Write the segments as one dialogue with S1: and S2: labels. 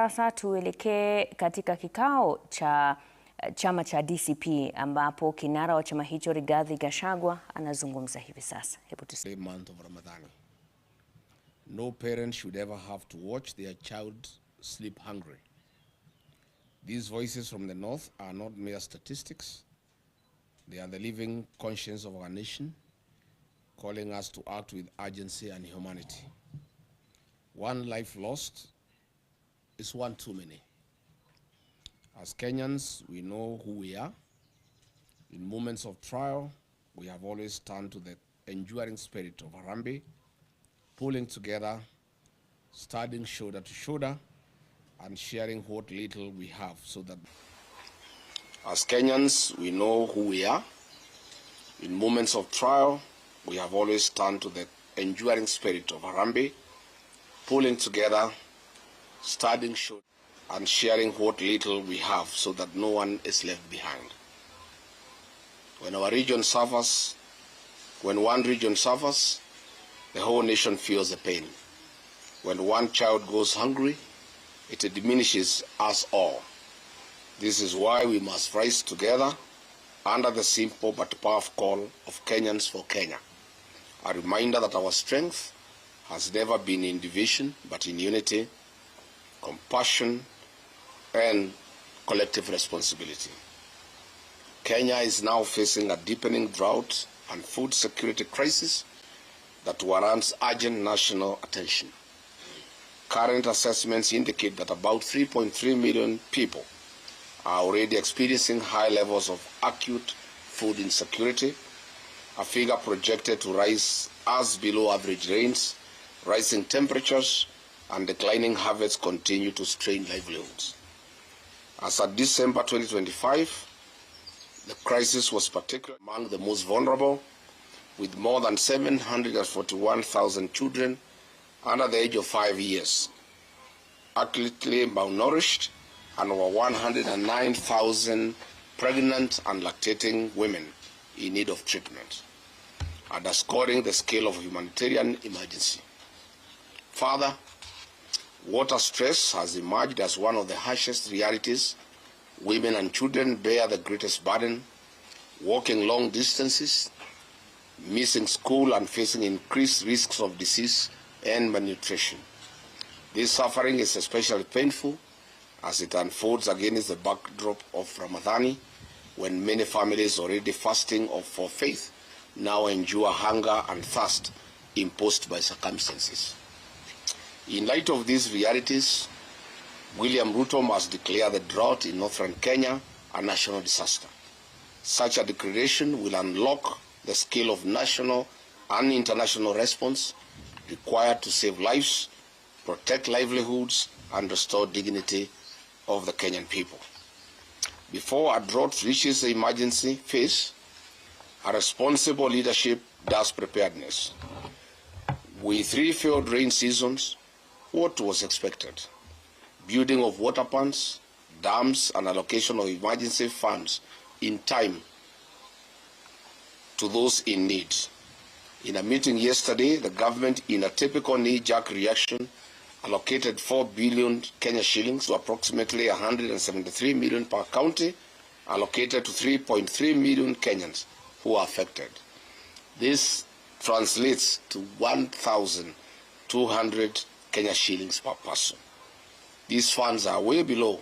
S1: sasa tuelekee katika kikao cha chama cha DCP ambapo kinara wa chama hicho Rigathi Gachagua anazungumza hivi sasa. Hebu tusikie.
S2: Month of Ramadan. No parent should ever have to watch their child sleep hungry. These voices from the north are not mere statistics. They are the living conscience of our nation, calling us to act with urgency and humanity. One life lost is one too many. As Kenyans, we know who we are. In moments of trial, we have always turned to the enduring spirit of Harambee, pulling together, standing shoulder to shoulder, and sharing what little we have so that as Kenyans, we know who we are. In moments of trial, we have always turned to the enduring spirit of Harambee, pulling together, standing shoulder, and sharing what little we have so that no one is left behind. When our region suffers, when one region suffers, the whole nation feels the pain. When one child goes hungry, it diminishes us all. This is why we must rise together under the simple but powerful call of Kenyans for Kenya. A reminder that our strength has never been in division, but in unity, compassion, and collective responsibility. Kenya is now facing a deepening drought and food security crisis that warrants urgent national attention. Current assessments indicate that about 3.3 million people are already experiencing high levels of acute food insecurity, a figure projected to rise as below average rains, rising temperatures, and declining harvests continue to strain livelihoods. As of December 2025, the crisis was particularly among the most vulnerable, with more than 741,000 children under the age of 5 years, acutely malnourished, and over 109,000 pregnant and lactating women in need of treatment, underscoring the scale of humanitarian emergency. Further, water stress has emerged as one of the harshest realities. Women and children bear the greatest burden, walking long distances, missing school, and facing increased risks of disease and malnutrition. This suffering is especially painful as it unfolds against the backdrop of Ramadan, when many families already fasting for faith now endure hunger and thirst imposed by circumstances. In light of these realities, William Ruto must declare the drought in northern Kenya a national disaster. Such a declaration will unlock the scale of national and international response required to save lives, protect livelihoods, and restore dignity of the Kenyan people. Before a drought reaches the emergency phase, a responsible leadership does preparedness. With 3 failed rain seasons, what was expected? Building of water ponds, dams, and allocation of emergency funds in time to those in need. In a meeting yesterday, the government, in a typical knee-jerk reaction, allocated 4 billion Kenya shillings to approximately 173 million per county, allocated to 3.3 million Kenyans who are affected. This translates to 1,200 Kenya shillings per person. These funds are way below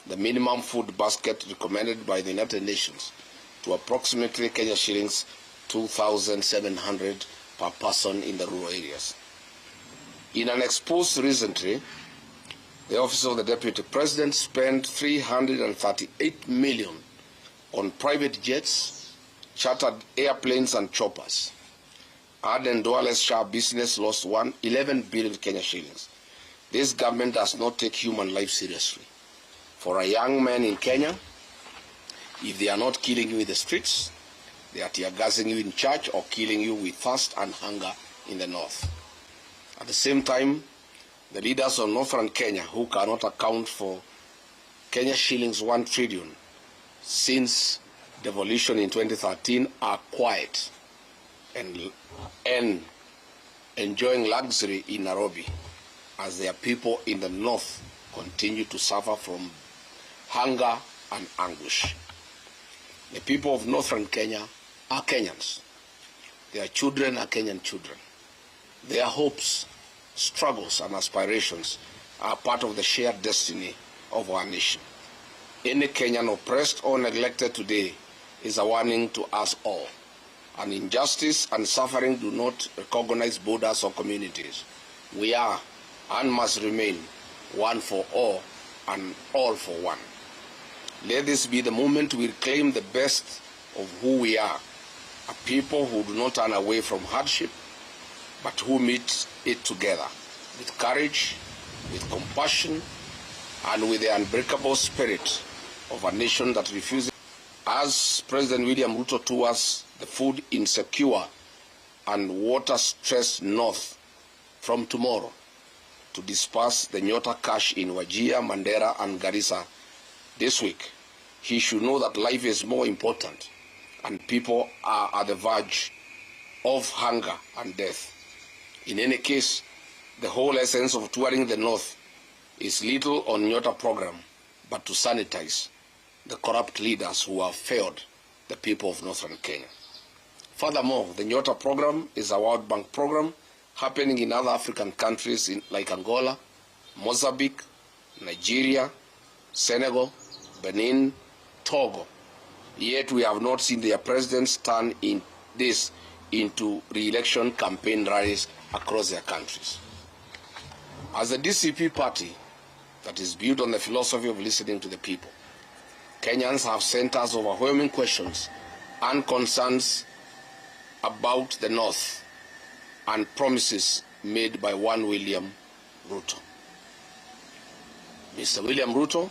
S2: the minimum food basket recommended by the United Nations to approximately Kenya shillings 2,700 per person in the rural areas. In an expose recently, the Office of the Deputy President spent 338 million on private jets, chartered airplanes, and choppers. Aden Duale's sharp business lost 11 billion Kenya shillings. This government does not take human life seriously. For a young man in Kenya, if they are not killing you in the streets, they are tear gassing you in church or killing you with thirst and hunger in the north. At the same time, the leaders of northern Kenya, who cannot account for Kenya shillings 1 trillion since devolution in 2013, are quiet and enjoying luxury in Nairobi, as their people in the north continue to suffer from hunger and anguish. The people of northern Kenya are Kenyans. Their children are Kenyan children. Their hopes, struggles, and aspirations are part of the shared destiny of our nation. Any Kenyan oppressed or neglected today is a warning to us all. And injustice and suffering do not recognize borders or communities. We are and must remain one for all and all for one. Let this be the moment we reclaim the best of who we are, a people who do not turn away from hardship, but who meet it together with courage, with compassion, and with the unbreakable spirit of a nation that refuses. As President William Ruto tours the food insecure and water-stressed north from tomorrow to disperse the Nyota cash in Wajir, Mandera, and Garissa this week, he should know that life is more important and people are at the verge of hunger and death. In any case, the whole essence of touring the north is little on Nyota program, but to sanitize the corrupt leaders who have failed the people of northern Kenya. Furthermore, the Nyota program is a World Bank program happening in other African countries like Angola, Mozambique, Nigeria, Senegal, Benin, Togo. Yet we have not seen their presidents turn this into re-election campaign rallies across their countries. As a DCP party that is built on the philosophy of listening to the people, Kenyans have sent us overwhelming questions and concerns about the North and promises made by one William Ruto. Mr. William Ruto,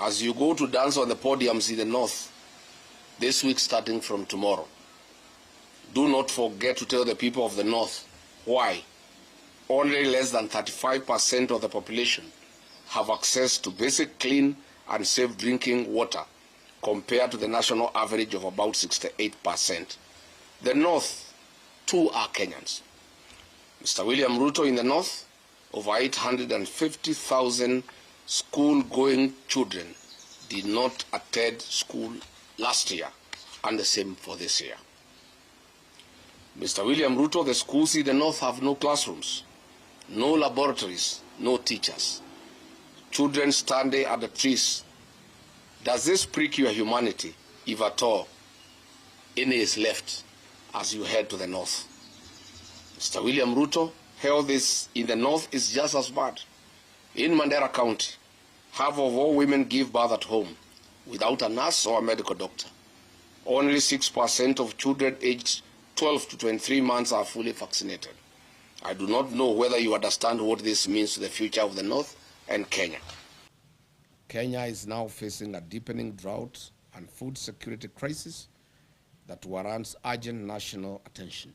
S2: as you go to dance on the podiums in the North this week starting from tomorrow, do not forget to tell the people of the North why only less than 35% of the population have access to basic clean and safe drinking water compared to the national average of about 68%. The North, too, are Kenyans. Mr. William Ruto, in the North, over 850,000 school-going children did not attend school last year, and the same for this year. Mr. William Ruto, the schools in the North have no classrooms, no laboratories, no teachers. Children standing at the trees. Does this prick your humanity, if at all any is left as you head to the North? Mr. William Ruto, health in the North is just as bad. In Mandera County, half of all women give birth at home without a nurse or a medical doctor. Only 6% of children aged 12 to 23 months are fully vaccinated. I do not know whether you understand what this means to the future of the North and Kenya. Kenya is now facing a deepening drought and food security crisis that warrants urgent national attention.